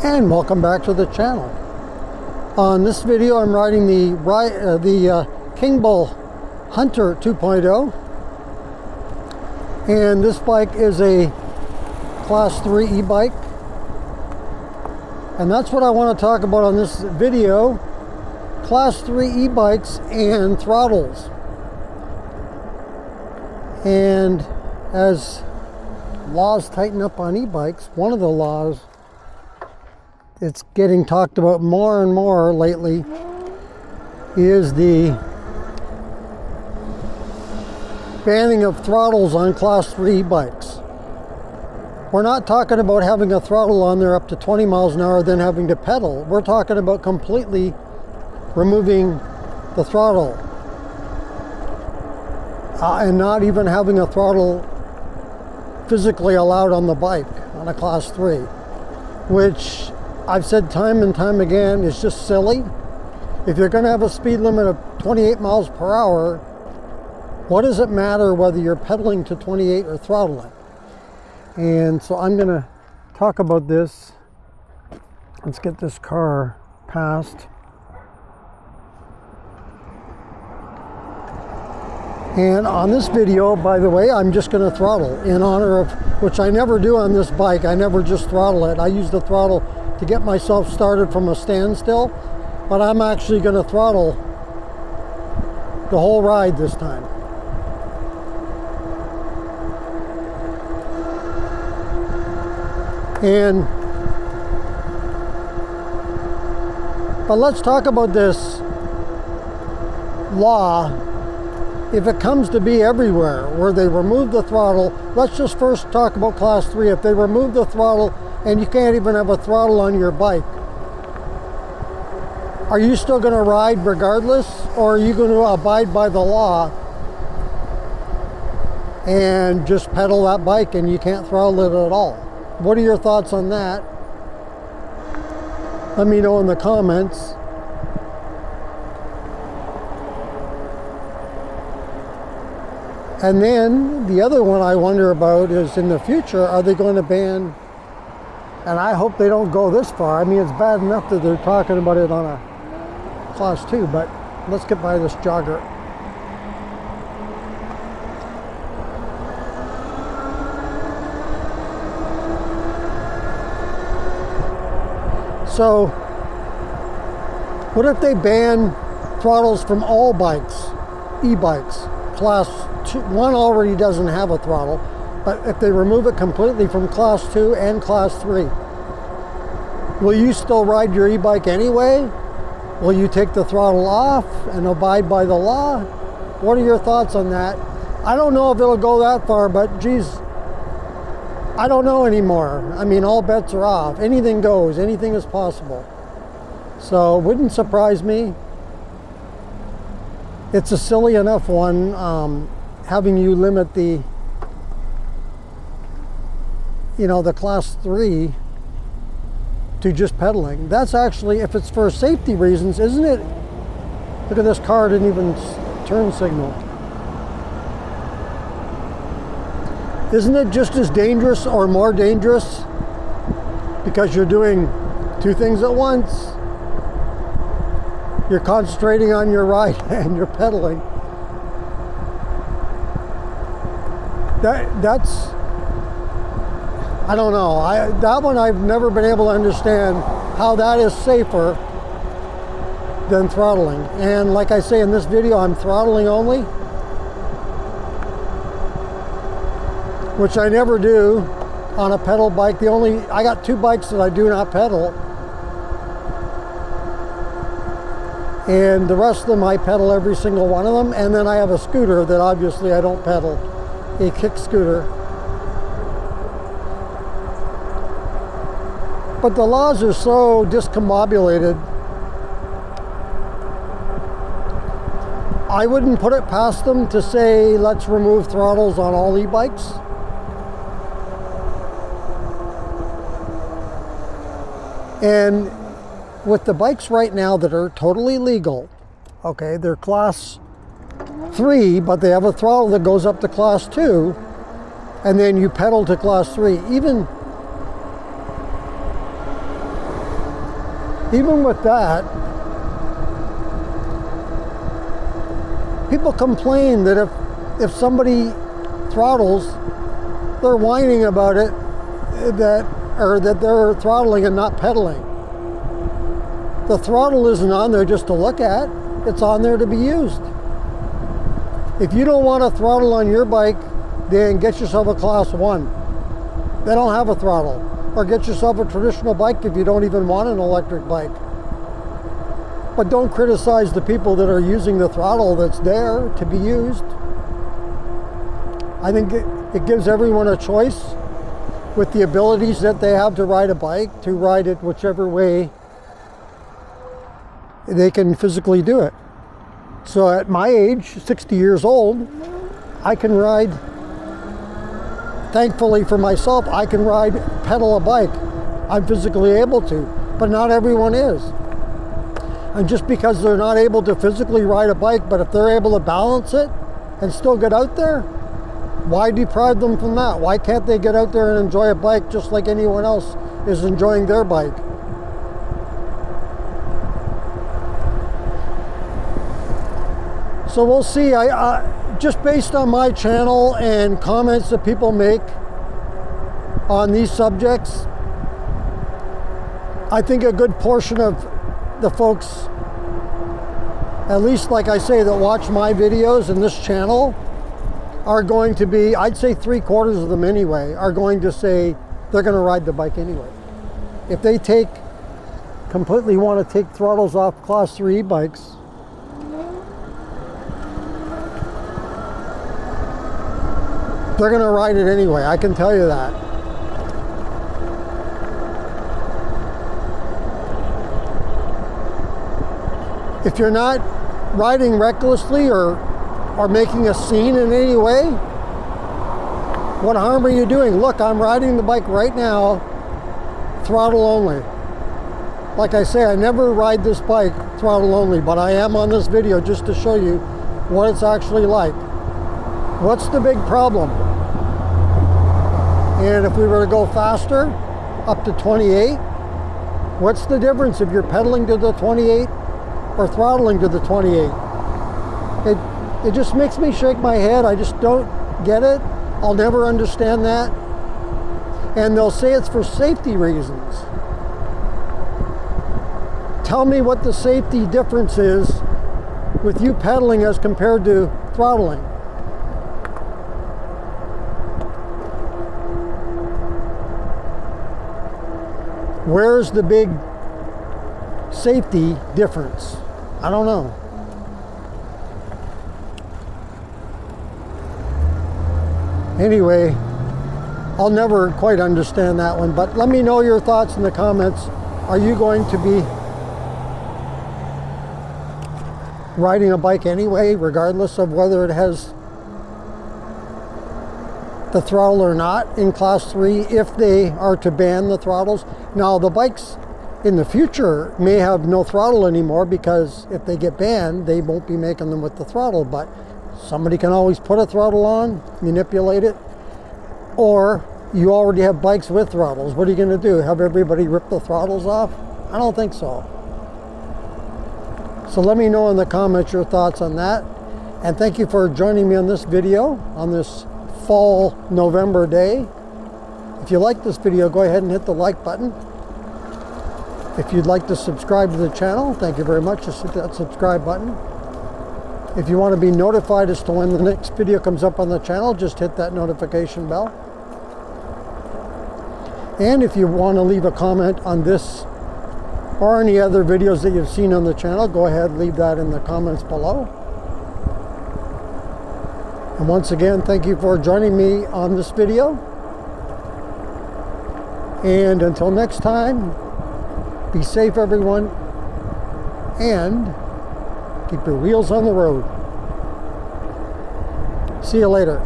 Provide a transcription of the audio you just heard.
And welcome back to the channel. On this video I'm riding the King Bull Hunter 2.0, and this bike is a class 3 e-bike, and that's what I want to talk about on this video: class 3 e-bikes and throttles. And as laws tighten up on e-bikes, one of the laws it's getting talked about more and more lately is the banning of throttles on class 3 bikes. We're not talking about having a throttle on there up to 20 miles an hour then having to pedal. We're talking about completely removing the throttle and not even having a throttle physically allowed on the bike on a class 3, which I've said time and time again is just silly. If you're going to have a speed limit of 28 miles per hour, what does it matter whether you're pedaling to 28 or throttling? And so I'm going to talk about this. Let's get this car passed. And on this video, by the way, I'm just going to throttle in honor of, which I never do on this bike. I never just throttle it. I use the throttle to get myself started from a standstill, but I'm actually going to throttle the whole ride this time. But let's talk about this law. If it comes to be everywhere where they remove the throttle, let's just first talk about class 3. If they remove the throttle and you can't even have a throttle on your bike, are you still going to ride regardless, or are you going to abide by the law and just pedal that bike and you can't throttle it at all? What are your thoughts on that? Let me know in the comments. And then the other one I wonder about is, in the future, are they going to ban, and I hope they don't go this far. I mean, it's bad enough that they're talking about it on a class 2, but let's get by this jogger. So, what if they ban throttles from all bikes, e-bikes? Class 1 already doesn't have a throttle, but if they remove it completely from class 2 and class 3, will you still ride your e-bike anyway? Will you take the throttle off and abide by the law? What are your thoughts on that? I don't know if it'll go that far, but geez, I don't know anymore. I mean, all bets are off. Anything goes, anything is possible. So it wouldn't surprise me. It's a silly enough one, having you limit the class 3 to just pedaling. That's actually, if it's for safety reasons, isn't it? Look at this car, didn't even turn signal. Isn't it just as dangerous or more dangerous because you're doing two things at once? You're concentrating on your ride and you're pedaling. That's, I don't know. That one I've never been able to understand how that is safer than throttling. And like I say in this video, I'm throttling only, which I never do on a pedal bike. I got 2 bikes that I do not pedal. And the rest of them I pedal every single one of them. And then I have a scooter that obviously I don't pedal, a kick scooter. But the laws are so discombobulated, I wouldn't put it past them to say, let's remove throttles on all e-bikes. And with the bikes right now that are totally legal, okay, they're class 3, but they have a throttle that goes up to class 2, and then you pedal to class 3. Even even with that, people complain that if somebody throttles, they're whining about it, that they're throttling and not pedaling. The throttle isn't on there just to look at, it's on there to be used. If you don't want a throttle on your bike, then get yourself a class 1. They don't have a throttle. Or get yourself a traditional bike if you don't even want an electric bike. But don't criticize the people that are using the throttle that's there to be used. I think it gives everyone a choice with the abilities that they have to ride a bike, to ride it whichever way they can physically do it. So at my age, 60 years old, I can ride, thankfully for myself, I can pedal a bike. I'm physically able to, but not everyone is. And just because they're not able to physically ride a bike, but if they're able to balance it and still get out there, why deprive them from that? Why can't they get out there and enjoy a bike just like anyone else is enjoying their bike? So we'll see. I just based on my channel and comments that people make on these subjects, I think a good portion of the folks, at least like I say, that watch my videos in this channel, are going to be, I'd say 3/4 of them anyway, are going to say they're going to ride the bike anyway. If they completely want to take throttles off class 3 bikes, they're going to ride it anyway, I can tell you that. If you're not riding recklessly or making a scene in any way, what harm are you doing? Look, I'm riding the bike right now, throttle only. Like I say, I never ride this bike throttle only, but I am on this video just to show you what it's actually like. What's the big problem? And if we were to go faster, up to 28, what's the difference if you're pedaling to the 28 or throttling to the 28? It just makes me shake my head. I just don't get it. I'll never understand that. And they'll say it's for safety reasons. Tell me what the safety difference is with you pedaling as compared to throttling. Where's the big safety difference? I don't know. Anyway, I'll never quite understand that one, but let me know your thoughts in the comments. Are you going to be riding a bike anyway, regardless of whether it has the throttle or not in class 3, if they are to ban the throttles? Now, the bikes in the future may have no throttle anymore, because if they get banned, they won't be making them with the throttle, but somebody can always put a throttle on, manipulate it. Or you already have bikes with throttles. What are you going to do? Have everybody rip the throttles off? I don't think so. So let me know in the comments your thoughts on that. And thank you for joining me on this video on this fall November day. If you like this video, go ahead and hit the like button. If you'd like to subscribe to the channel, thank you very much. Just hit that subscribe button. If you want to be notified as to when the next video comes up on the channel, just hit that notification bell. And if you want to leave a comment on this or any other videos that you've seen on the channel, go ahead and leave that in the comments below. And once again, thank you for joining me on this video. And until next time, be safe, everyone, and keep your wheels on the road. See you later.